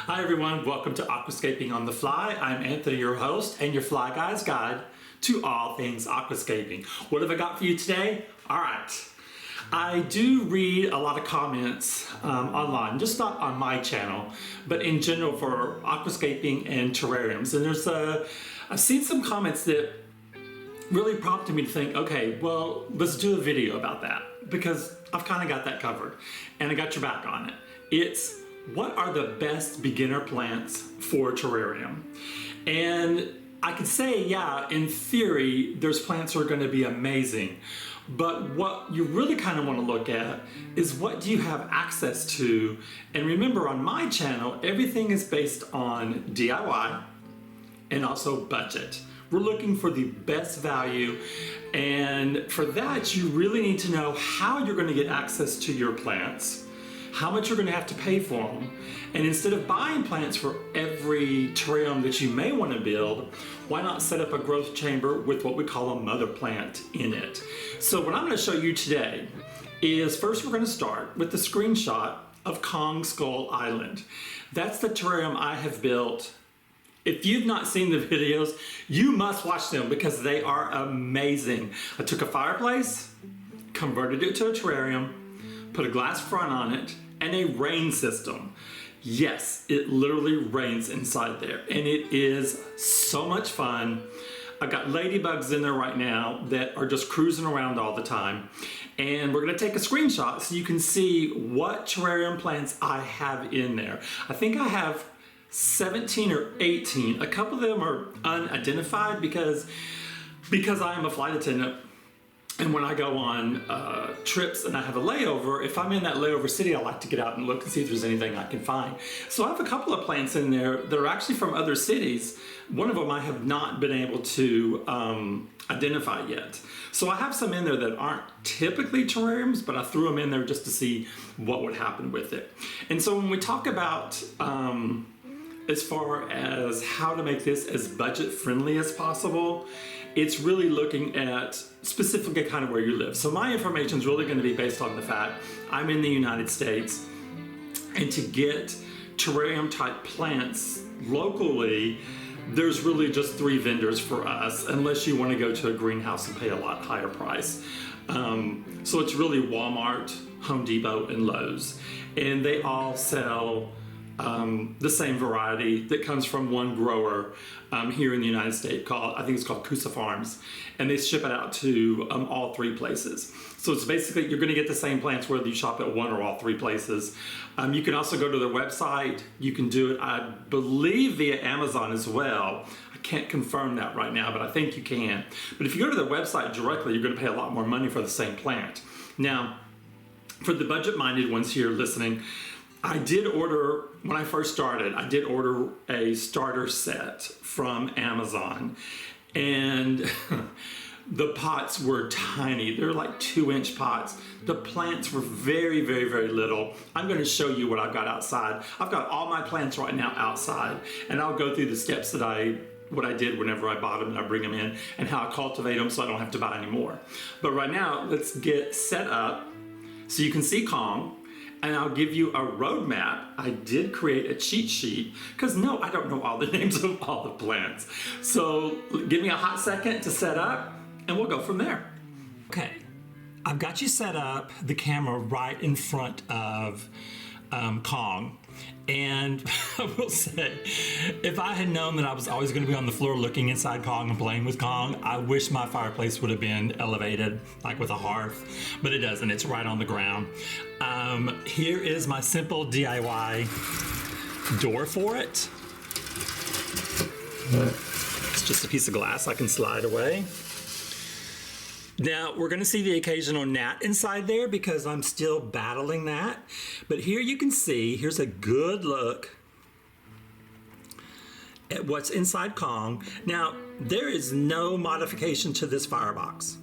Hi everyone, welcome to Aquascaping on the Fly. I'm Anthony, your host, and your Fly Guy's guide to all things aquascaping. What have I got for you today? All right. I do read a lot of comments online, just not on my channel, but in general for aquascaping and terrariums. And I've seen some comments that really prompted me to think, okay, well, let's do a video about that because I've kind of got that covered and I got your back on it. It's what are the best beginner plants for terrarium? And I could say, yeah, in theory, there's plants that are going to be amazing. But what you really kind of want to look at is what do you have access to? And remember, on my channel, everything is based on DIY and also budget. We're looking for the best value, and for that, you really need to know how you're going to get access to your plants, how much you're going to have to pay for them, and instead of buying plants for every terrarium that you may want to build, why not set up a growth chamber with what we call a mother plant in it? So what I'm going to show you today is, first we're going to start with the screenshot of Kong Skull Island. That's the terrarium I have built. If you've not seen the videos, you must watch them because they are amazing. I took a fireplace, converted it to a terrarium, put a glass front on it, and a rain system. Yes, it literally rains inside there, and it is so much fun. I've got ladybugs in there right now that are just cruising around all the time. And we're gonna take a screenshot so you can see what terrarium plants I have in there. I think I have 17 or 18. A couple of them are unidentified because I am a flight attendant. And when I go on trips and I have a layover, if I'm in that layover city, I like to get out and look and see if there's anything I can find. So I have a couple of plants in there that are actually from other cities. One of them I have not been able to identify yet. So I have some in there that aren't typically terrariums, but I threw them in there just to see what would happen with it. And so when we talk about as far as how to make this as budget friendly as possible, it's really looking at specifically kind of where you live. So my information is really going to be based on the fact I'm in the United States, and to get terrarium type plants locally, there's really just 3 vendors for us, unless you want to go to a greenhouse and pay a lot higher price. So it's really Walmart, Home Depot, and Lowe's, and they all sell the same variety that comes from one grower here in the United States I think it's called Coosa Farms, and they ship it out to all 3 places. So it's basically, you're gonna get the same plants whether you shop at one or all 3 places. You can also go to their website. You can do it, I believe, via Amazon as well. I can't confirm that right now, but I think you can. But if you go to their website directly, you're gonna pay a lot more money for the same plant. Now, for the budget-minded ones here listening, I did order, when I first started, I did order a starter set from Amazon, and the pots were tiny. They're like 2-inch pots. The plants were very, very, very little. I'm gonna show you what I've got outside. I've got all my plants right now outside, and I'll go through the steps that what I did whenever I bought them and I bring them in, and how I cultivate them so I don't have to buy any more. But right now, let's get set up so you can see Kong. And I'll give you a roadmap. I did create a cheat sheet because no, I don't know all the names of all the plants. So give me a hot second to set up and we'll go from there. Okay, I've got you set up, the camera right in front of Kong. And I will say, if I had known that I was always going to be on the floor looking inside Kong and playing with Kong, I wish my fireplace would have been elevated, like with a hearth, but it doesn't. It's right on the ground. Here is my simple DIY door for it. It's just a piece of glass I can slide away. Now, we're going to see the occasional gnat inside there because I'm still battling that. But here you can see, here's a good look at what's inside Kong. Now, there is no modification to this firebox.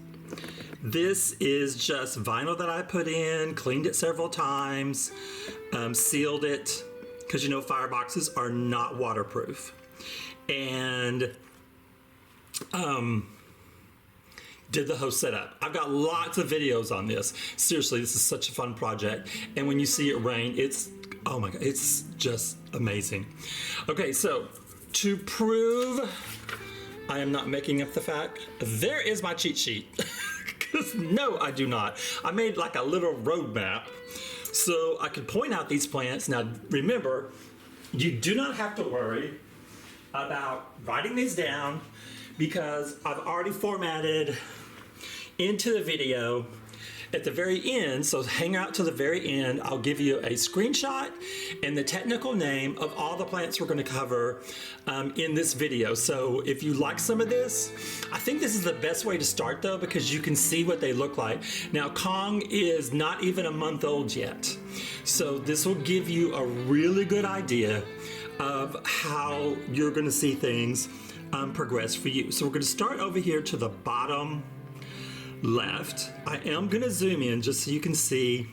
This is just vinyl that I put in, cleaned it several times, sealed it, because you know fireboxes are not waterproof. And did the host setup. I've got lots of videos on this. Seriously, this is such a fun project. And when you see it rain, it's Oh my God, it's just amazing. Okay, so to prove I am not making up the fact, there is my cheat sheet. Because no, I do not. I made like a little roadmap so I could point out these plants. Now remember, you do not have to worry about writing these down because I've already formatted into the video at the very end, so hang out to the very end. I'll give you a screenshot and the technical name of all the plants we're going to cover in this video. So if you like some of this, I think this is the best way to start though, because you can see what they look like. Now Kong is not even a month old yet, so this will give you a really good idea of how you're going to see things progress for you. So we're going to start over here to the bottom left. I am going to zoom in just so you can see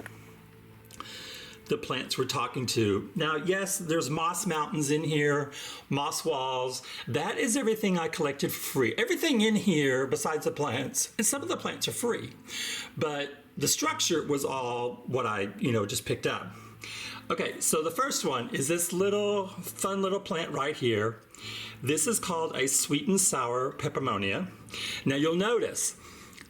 the plants we're talking to. Now, yes, there's moss mountains in here, moss walls. That is everything I collected for free. Everything in here besides the plants, and some of the plants are free, but the structure was all what I, just picked up. Okay, so the first one is this little fun little plant right here. This is called a sweet and sour peperomia. Now you'll notice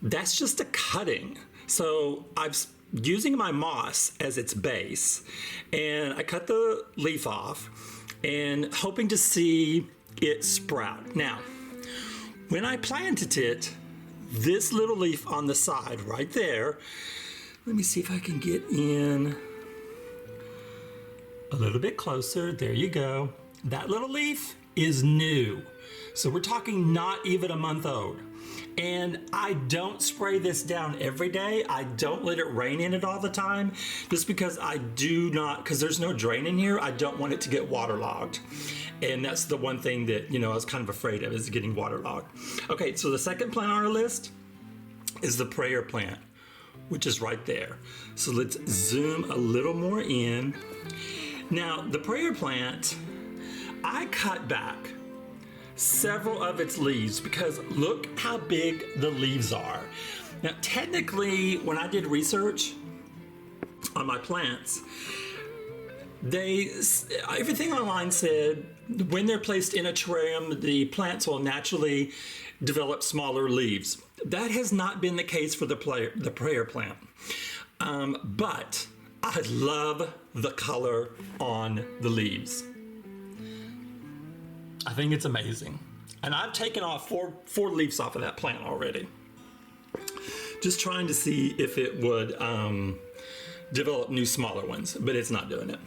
that's just a cutting. So I'm using my moss as its base, and I cut the leaf off and hoping to see it sprout. Now, when I planted it, this little leaf on the side right there, let me see if I can get in a little bit closer. There you go. That little leaf is new. So we're talking not even a month old. And I don't spray this down every day. I don't let it rain in it all the time, just because I do not, because there's no drain in here, I don't want it to get waterlogged. And that's the one thing that, I was kind of afraid of, is getting waterlogged. Okay, so the second plant on our list is the prayer plant, which is right there. So let's zoom a little more in. Now, the prayer plant, I cut back several of its leaves because look how big the leaves are. Now, technically, when I did research on my plants, everything online said when they're placed in a terrarium, the plants will naturally develop smaller leaves. That has not been the case for the prayer plant. But I love the color on the leaves. I think it's amazing. And I've taken off four leaves off of that plant already. Just trying to see if it would develop new smaller ones, but it's not doing it.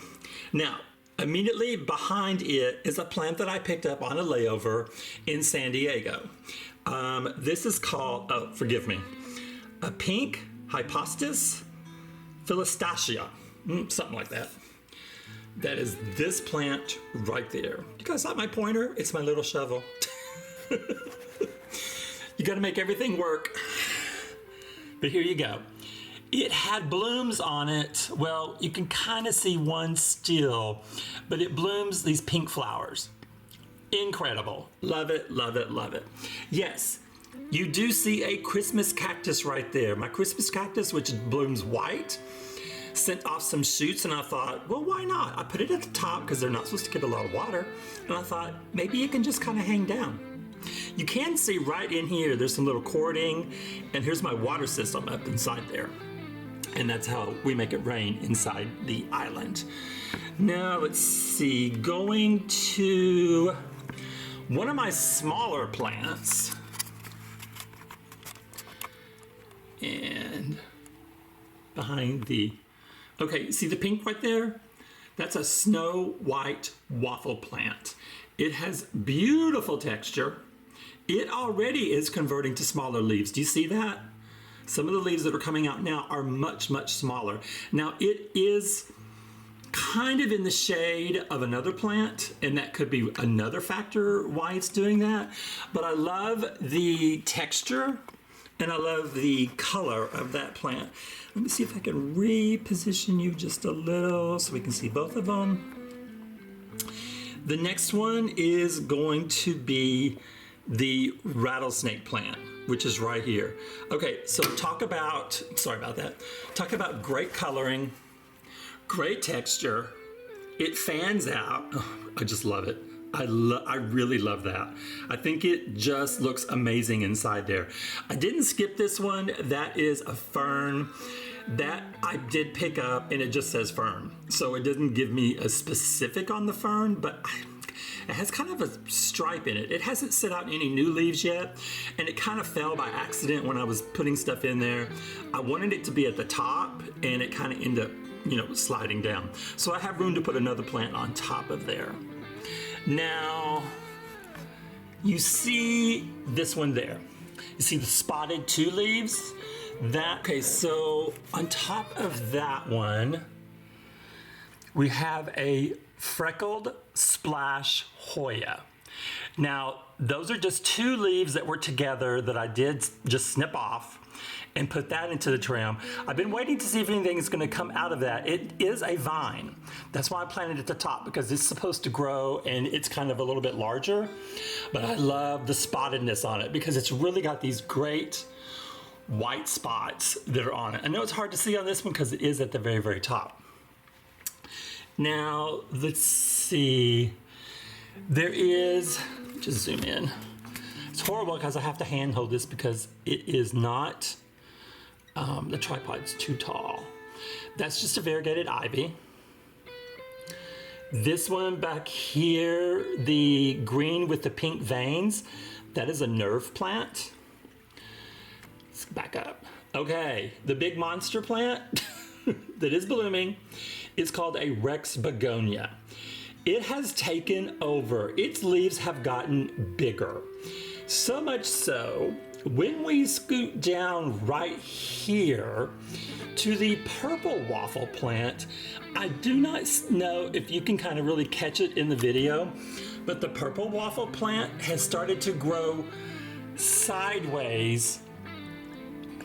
Now, immediately behind it is a plant that I picked up on a layover in San Diego. This is called, forgive me, a pink hypostis philistachia, something like that. That is this plant right there. You guys like my pointer? It's my little shovel. You gotta make everything work. But here you go. It had blooms on it. Well, you can kind of see one still, but it blooms these pink flowers. Incredible. Love it, love it, love it. Yes, you do see a Christmas cactus right there. My Christmas cactus, which blooms white, sent off some shoots, and I thought, well, why not? I put it at the top because they're not supposed to get a lot of water, and I thought maybe it can just kind of hang down. You can see right in here there's some little cording, and here's my water system up inside there, and that's how we make it rain inside the island. Now let's see, going to one of my smaller plants, and behind the okay, see the pink right there? That's a snow white waffle plant. It has beautiful texture. It already is converting to smaller leaves. Do you see that? Some of the leaves that are coming out now are much, much smaller. Now it is kind of in the shade of another plant, and that could be another factor why it's doing that. But I love the texture and I love the color of that plant. Let me see if I can reposition you just a little so we can see both of them. The next one is going to be the rattlesnake plant, which is right here. Okay, so talk about great coloring, great texture, it fans out. Oh, I just love it. I really love that. I think it just looks amazing inside there. I didn't skip this one. That is a fern that I did pick up, and it just says fern. So it doesn't give me a specific on the fern, but it has kind of a stripe in it. It hasn't set out any new leaves yet, and it kind of fell by accident when I was putting stuff in there. I wanted it to be at the top, and it kind of ended up, you know, sliding down. So I have room to put another plant on top of there. Now, you see this one there. You see the spotted 2 leaves? Okay, so on top of that one, we have a freckled splash Hoya. Now, those are just 2 leaves that were together that I did just snip off and put that into the terrarium. I've been waiting to see if anything is going to come out of that. It is a vine. That's why I planted it at the top, because it's supposed to grow and it's kind of a little bit larger. But I love the spottedness on it because it's really got these great white spots that are on it. I know it's hard to see on this one because it is at the very, very top. Now, let's see. There is, just zoom in. It's horrible because I have to hand hold this because it is not, the tripod's too tall. That's just a variegated ivy. This one back here, the green with the pink veins, that is a nerve plant. Let's back up. Okay, the big monster plant that is blooming is called a Rex begonia. It has taken over. Its leaves have gotten bigger. So much so, when we scoot down right here to the purple waffle plant, I do not know if you can kind of really catch it in the video, but the purple waffle plant has started to grow sideways.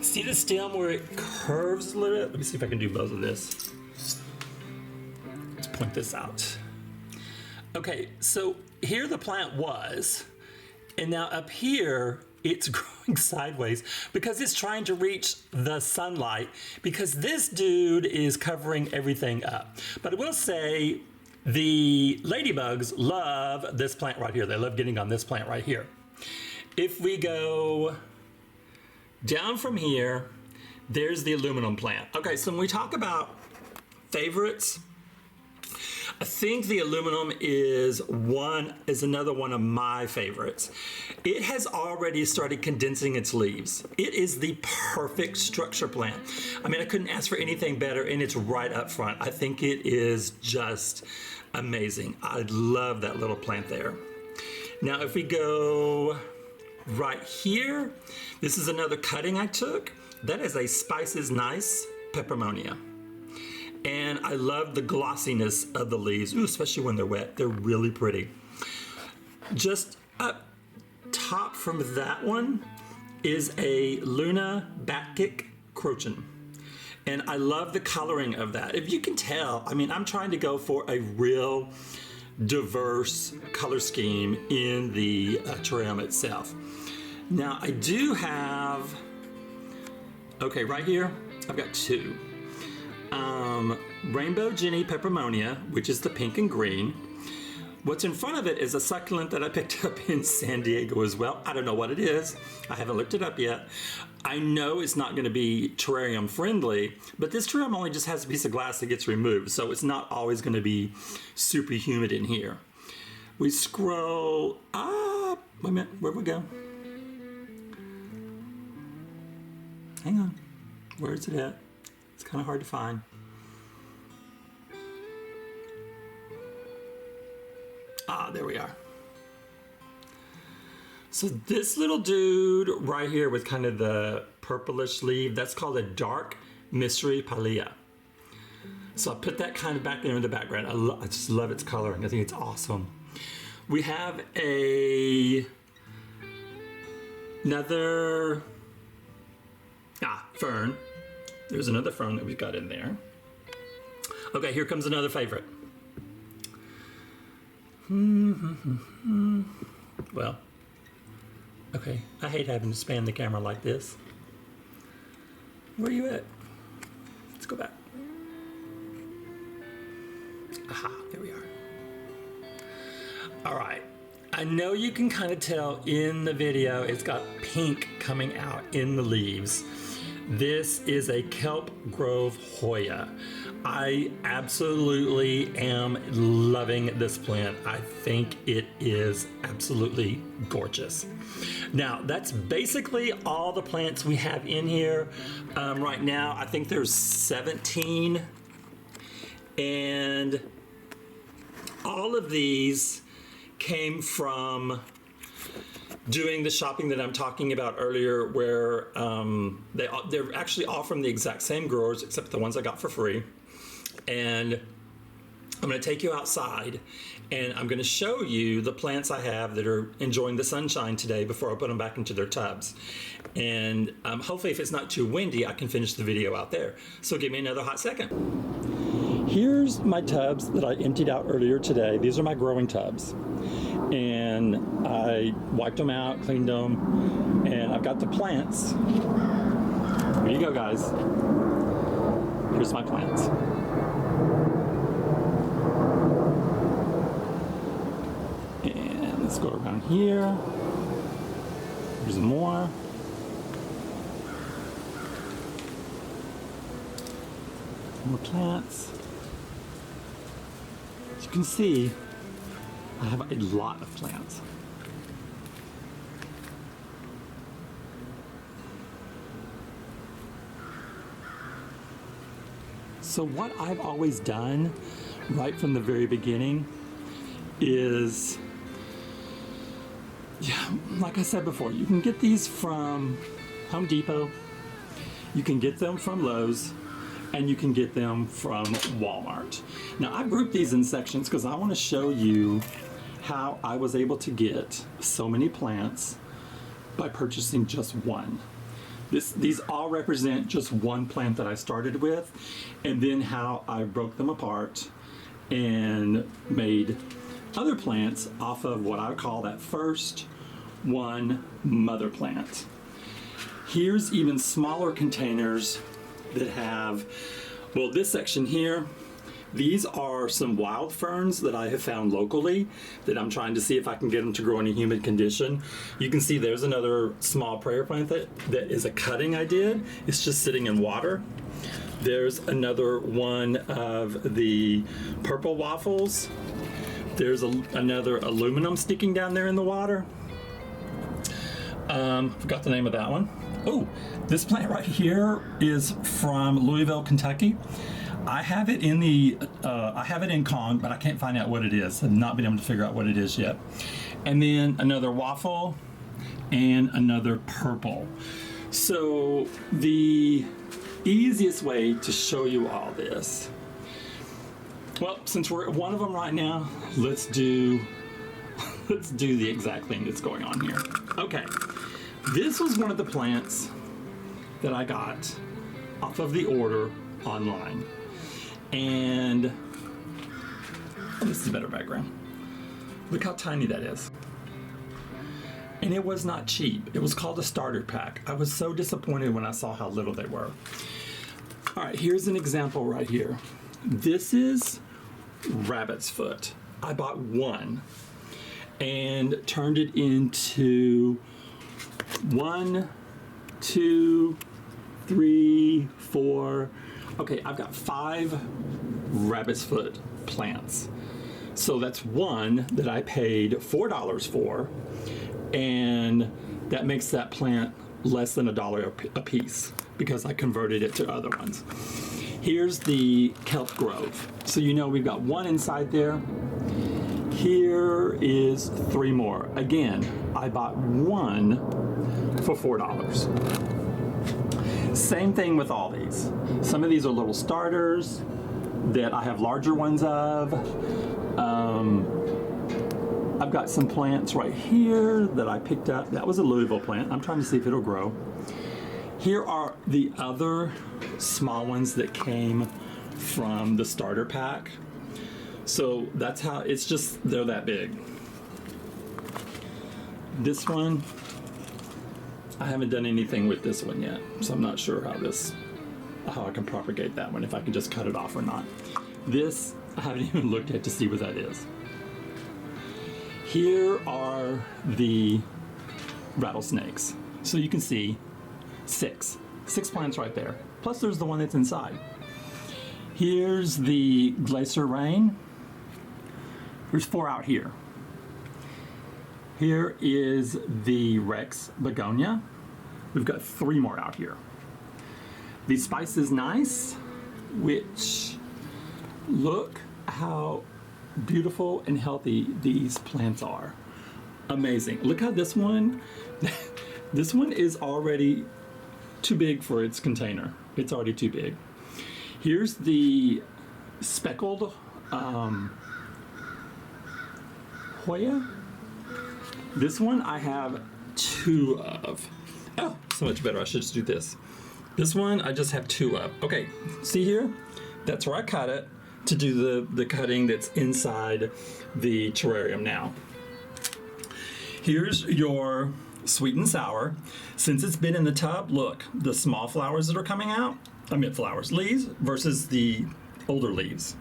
See the stem where it curves a little bit? Let me see if I can do both of this. Let's point this out. Okay, so here the plant was, and now up here, it's growing sideways because it's trying to reach the sunlight because this dude is covering everything up. But I will say the ladybugs love this plant right here. They love getting on this plant right here. If we go down from here, there's the aluminum plant. Okay, so when we talk about favorites, I think the aluminum is another one of my favorites. It has already started condensing its leaves. It is the perfect structure plant. I mean, I couldn't ask for anything better, and it's right up front. I think it is just amazing. I love that little plant there. Now, if we go right here, this is another cutting I took. That is a Spices Nice pepermonia. And I love the glossiness of the leaves, especially when they're wet. They're really pretty. Just up top from that one is a Luna Batkick Crochin. And I love the coloring of that. If you can tell, I mean, I'm trying to go for a real diverse color scheme in the terrarium itself. Now, I do have, okay, right here, I've got 2. Rainbow Jenny Pepermonia, which is the pink and green. What's in front of it is a succulent that I picked up in San Diego as well. I don't know what it is. I haven't looked it up yet. I know it's not going to be terrarium friendly, but this terrarium only just has a piece of glass that gets removed, so it's not always going to be super humid in here. We scroll up. Wait a minute, where'd we go? Hang on. Where is it at? It's kind of hard to find. Ah, there we are. So this little dude right here with kind of the purplish leaf, that's called a dark mystery palea. So I put that kind of back there in the background. I just love its coloring. I think it's awesome. We have another fern. There's another fern that we've got in there. Okay, here comes another favorite. Well, okay, I hate having to span the camera like this. Where are you at? Let's go back. Aha, there we are. All right. I know you can kind of tell in the video it's got pink coming out in the leaves. This is a kelp grove Hoya. I absolutely am loving this plant. I think it is absolutely gorgeous. Now, that's basically all the plants we have in here. Right now, I think there's 17. And all of these came from doing the shopping that I'm talking about earlier, where they're actually all from the exact same growers, except the ones I got for free. And I'm going to take you outside, and I'm going to show you the plants I have that are enjoying the sunshine today before I put them back into their tubs. And hopefully, if it's not too windy, I can finish the video out there. So give me another hot second. Here's my tubs that I emptied out earlier today. These are my growing tubs. And I wiped them out, cleaned them, and I've got the plants. Here you go, guys. Here's my plants. And let's go around here. There's more. More plants. As you can see, I have a lot of plants. So what I've always done right from the very beginning is, like I said before, you can get these from Home Depot, you can get them from Lowe's, and you can get them from Walmart. Now, I've grouped these in sections because I want to show you how I was able to get so many plants by purchasing just one. These all represent just one plant that I started with, and then how I broke them apart and made other plants off of what I call that first one mother plant. Here's even smaller containers that have, well, this section here, these are some wild ferns that I have found locally that I'm trying to see if I can get them to grow in a humid condition. You can see there's another small prayer plant that is a cutting I did. It's just sitting in water. There's another one of the purple waffles. There's another aluminum sticking down there in the water. Forgot the name of that one. Oh, this plant right here is from Louisville, Kentucky. I have it in Kong, but I can't find out what it is. I've not been able to figure out what it is yet. And then another waffle and another purple. So the easiest way to show you all this, well, since we're at one of them right now, let's do the exact thing that's going on here. Okay, this was one of the plants that I got off of the order online. And this is a better background. Look how tiny that is. And it was not cheap. It was called a starter pack. I was so disappointed when I saw how little they were. All right, here's an example right here. This is rabbit's foot. I bought one and turned it into 1, 2, 3, 4. Okay, I've got 5 rabbit's foot plants. So that's one that I paid $4 for, and that makes that plant less than $1 a piece because I converted it to other ones. Here's the kelp grove. So you know we've got one inside there. Here is 3 more. Again, I bought one for $4. Same thing with all these. Some of these are little starters that I have larger ones of. I've got some plants right here that I picked up. That was a Louisville plant. I'm trying to see if it'll grow. Here are the other small ones that came from the starter pack. So that's how, it's just, they're that big. This one, I haven't done anything with this one yet, so I'm not sure how I can propagate that one, if I can just cut it off or not. This I haven't even looked at to see what that is. Here are the rattlesnakes. So you can see six plants right there. Plus there's the one that's inside. Here's the glacier rain. There's 4 out here. Here is the Rex begonia. We've got 3 more out here. The spice is nice, which look how beautiful and healthy these plants are. Amazing. Look how this one, this one is already too big for its container. It's already too big. Here's the speckled Hoya. This one I have 2 of. Oh, so much better. I should just do this. This one I just have 2 of. Okay, see here? That's where I cut it to do the cutting that's inside the terrarium now. Here's your sweet and sour. Since it's been in the tub, look, the small flowers that are coming out, leaves versus the older leaves.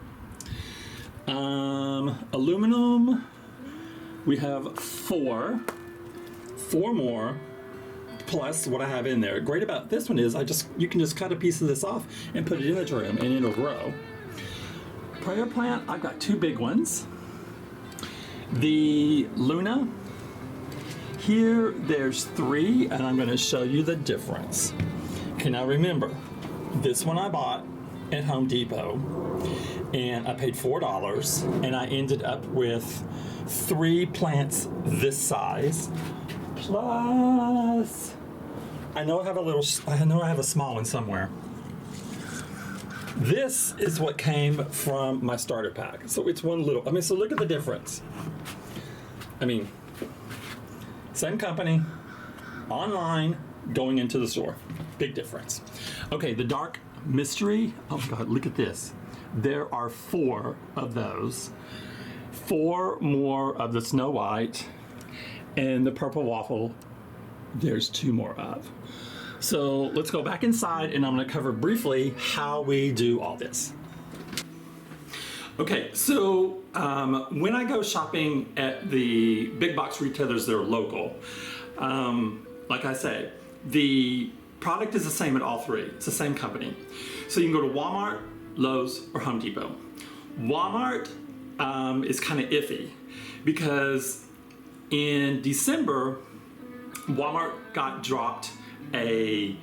Aluminum, we have 4 more, plus what I have in there. Great about this one is you can just cut a piece of this off and put it in the terrarium and it'll grow. Prayer plant, I've got 2 big ones. The Luna, here there's 3, and I'm going to show you the difference. Okay, now remember, this one I bought at Home Depot, and I paid $4, and I ended up with 3 plants this size, plus I know I have a small one somewhere. This is what came from my starter pack. So it's one little, so look at the difference. Same company, online, going into the store. Big difference. Okay, the dark mystery. Oh God, look at this. There are 4 of those. 4 more of the Snow White, and the purple waffle, there's 2 more of. So let's go back inside, and I'm going to cover briefly how we do all this. Okay, so when I go shopping at the big box retailers that are local, like I say, the product is the same at all 3. It's the same company. So you can go to Walmart, Lowe's, or Home Depot. Walmart is kind of iffy because in December, Walmart got dropped I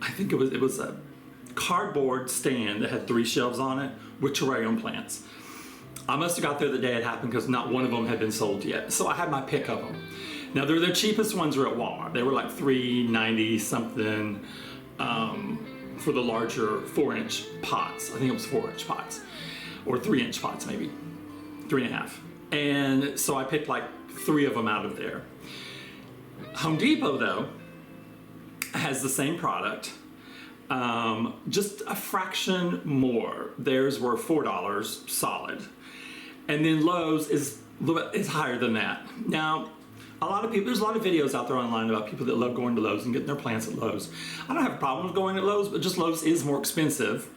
think it was a cardboard stand that had 3 shelves on it with terrarium plants. I must have got there the day it happened because not one of them had been sold yet. So I had my pick of them. Now they're the cheapest ones are at Walmart. They were like $3.90 something for the larger 4-inch pots. I think it was 4-inch pots or 3-inch pots maybe, 3.5. And so I picked like 3 of them out of there. Home Depot though has the same product, just a fraction more. Theirs were $4 solid, and then Lowe's is higher than that. Now, there's a lot of videos out there online about people that love going to Lowe's and getting their plants at Lowe's. I don't have a problem with going to Lowe's, but just Lowe's is more expensive.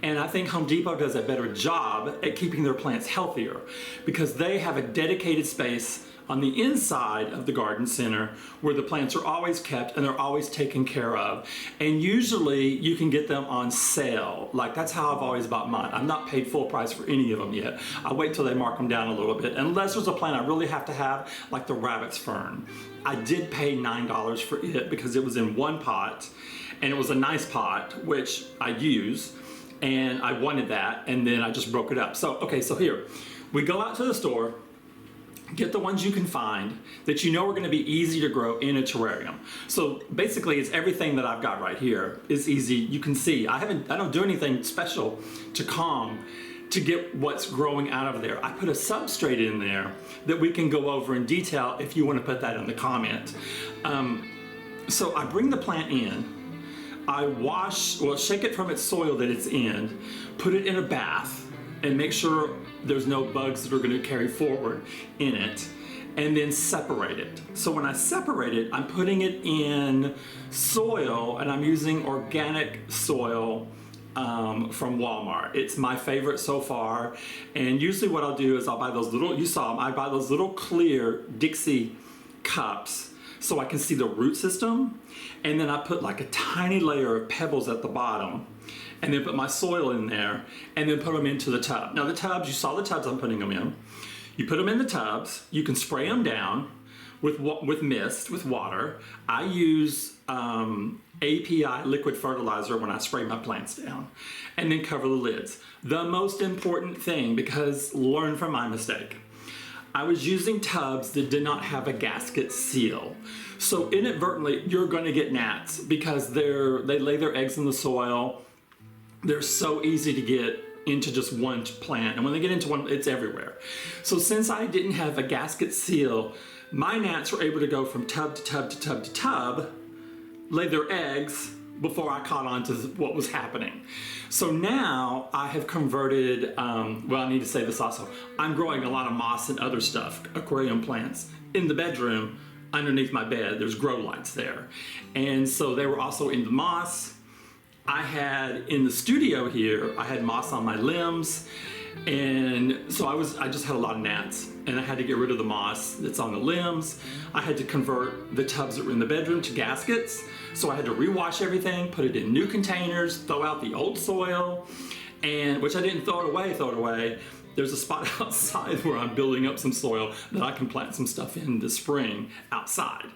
And I think Home Depot does a better job at keeping their plants healthier because they have a dedicated space on the inside of the garden center where the plants are always kept and they're always taken care of. And usually you can get them on sale. Like that's how I've always bought mine. I'm not paid full price for any of them yet. I wait till they mark them down a little bit. Unless there's a plant I really have to have, like the rabbit's fern. I did pay $9 for it because it was in 1 pot and it was a nice pot, which I use. And I wanted that, and then I just broke it up. So, okay, so here, we go out to the store, get the ones you can find that you know are gonna be easy to grow in a terrarium. So basically it's everything that I've got right here is easy. You can see, I don't do anything special to Kong to get what's growing out of there. I put a substrate in there that we can go over in detail if you wanna put that in the comment. So I bring the plant in, I shake it from its soil that it's in, put it in a bath, and make sure there's no bugs that are going to carry forward in it, and then separate it. So when I separate it, I'm putting it in soil, and I'm using organic soil from Walmart. It's my favorite so far. And usually what I'll do is I'll buy those little, you saw them, I buy those little clear Dixie cups so I can see the root system. And then I put like a tiny layer of pebbles at the bottom, and then put my soil in there, and then put them into the tub. Now the tubs, you saw the tubs I'm putting them in. You put them in the tubs, you can spray them down with mist, with water. I use API liquid fertilizer when I spray my plants down, and then cover the lids. The most important thing, because learn from my mistake, I was using tubs that did not have a gasket seal. So inadvertently, you're going to get gnats because they lay their eggs in the soil. They're so easy to get into just one plant, and when they get into one, it's everywhere. So since I didn't have a gasket seal, my gnats were able to go from tub to tub to tub to tub, lay their eggs before I caught on to what was happening. So now I have converted, well, I need to say this also, I'm growing a lot of moss and other stuff, aquarium plants, in the bedroom underneath my bed. There's grow lights there. And so they were also in the moss. I had in the studio here, I had moss on my limbs, and so I just had a lot of gnats, and I had to get rid of the moss that's on the limbs. I had to convert the tubs that were in the bedroom to gaskets, so I had to rewash everything, put it in new containers, throw out the old soil, and which I didn't throw it away. There's a spot outside where I'm building up some soil that I can plant some stuff in this spring outside.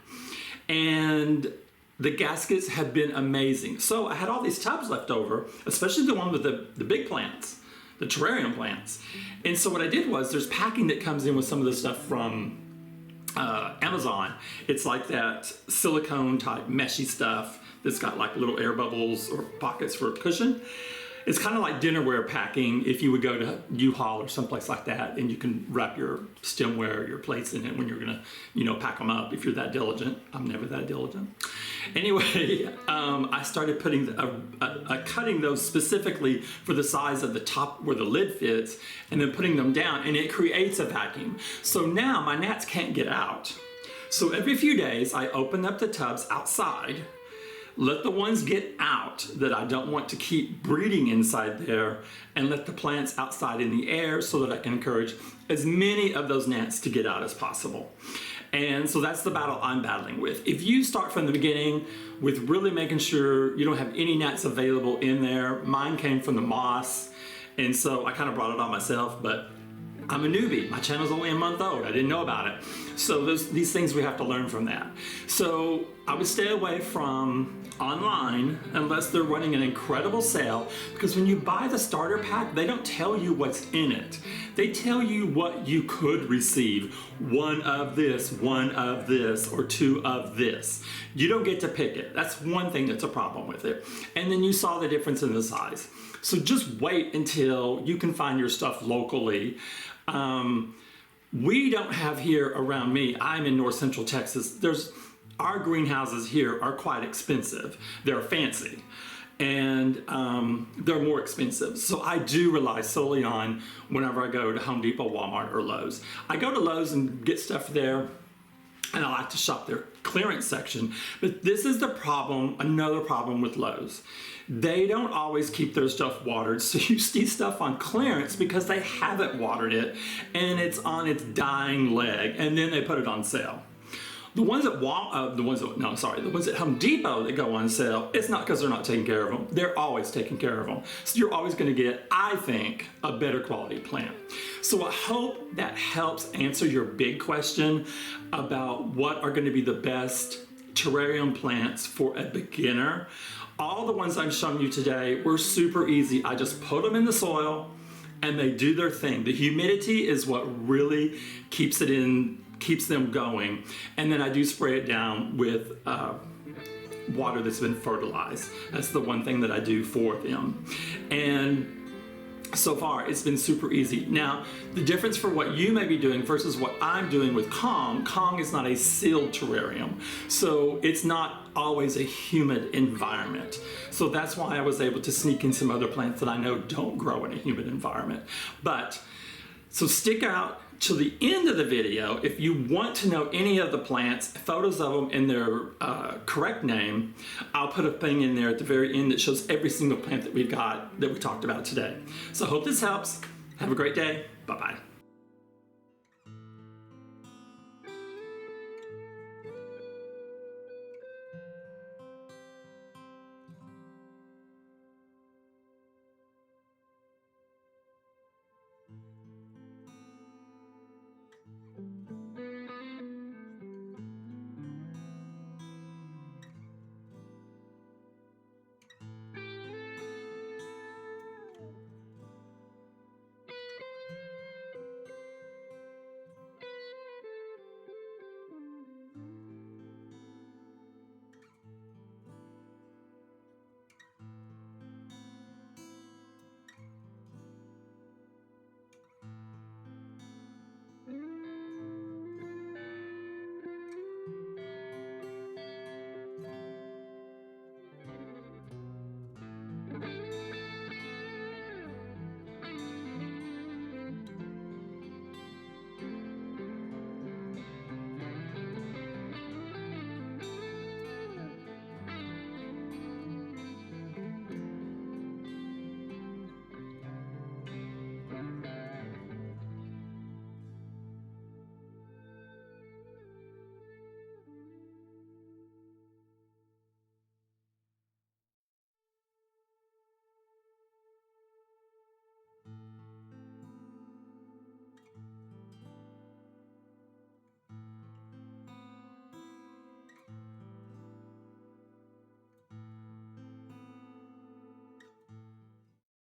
And the gaskets have been amazing. So I had all these tubs left over, especially the one with the big plants, the terrarium plants. And so what I did was, there's packing that comes in with some of the stuff from Amazon. It's like that silicone type meshy stuff that's got like little air bubbles or pockets for a cushion. It's kind of like dinnerware packing if you would go to U-Haul or someplace like that, and you can wrap your stemware, your plates in it when you're gonna, pack them up if you're that diligent. I'm never that diligent. Anyway, I started putting cutting those specifically for the size of the top where the lid fits, and then putting them down, and it creates a vacuum. So now my gnats can't get out. So every few days I open up the tubs outside, let the ones get out that I don't want to keep breeding inside there, and let the plants outside in the air so that I can encourage as many of those gnats to get out as possible. And so that's the battle I'm battling with. If you start from the beginning with really making sure you don't have any gnats available in there, mine came from the moss, and so I kind of brought it on myself, but I'm a newbie. My channel's only a month old. I didn't know about it. So these things we have to learn from that. So I would stay away from online unless they're running an incredible sale, because when you buy the starter pack, they don't tell you what's in it. They tell you what you could receive. One of this, or two of this. You don't get to pick it. That's one thing that's a problem with it. And then you saw the difference in the size. So just wait until you can find your stuff locally. We don't have here around me, I'm in North Central Texas, our greenhouses here are quite expensive. They're fancy, and they're more expensive. So I do rely solely on whenever I go to Home Depot, Walmart, or Lowe's. I go to Lowe's and get stuff there, and I like to shop their clearance section. But this is the problem, another problem with Lowe's. They don't always keep their stuff watered, so you see stuff on clearance because they haven't watered it, and it's on its dying leg, and then they put it on sale. The ones at the ones at Home Depot that go on sale, it's not because they're not taking care of them. They're always taking care of them. So you're always going to get, I think, a better quality plant. So I hope that helps answer your big question about what are going to be the best terrarium plants for a beginner. All the ones I've shown you today were super easy. I just put them in the soil and they do their thing. The humidity is what really keeps them going, and then I do spray it down with water that's been fertilized. That's the one thing that I do for them, and so far it's been super easy. Now the difference for what you may be doing versus what I'm doing with Kong is not a sealed terrarium, so it's not always a humid environment. So that's why I was able to sneak in some other plants that I know don't grow in a humid environment. But so stick out till the end of the video, if you want to know any of the plants, photos of them in their correct name, I'll put a thing in there at the very end that shows every single plant that we talked about today. So I hope this helps. Have a great day. Bye-bye.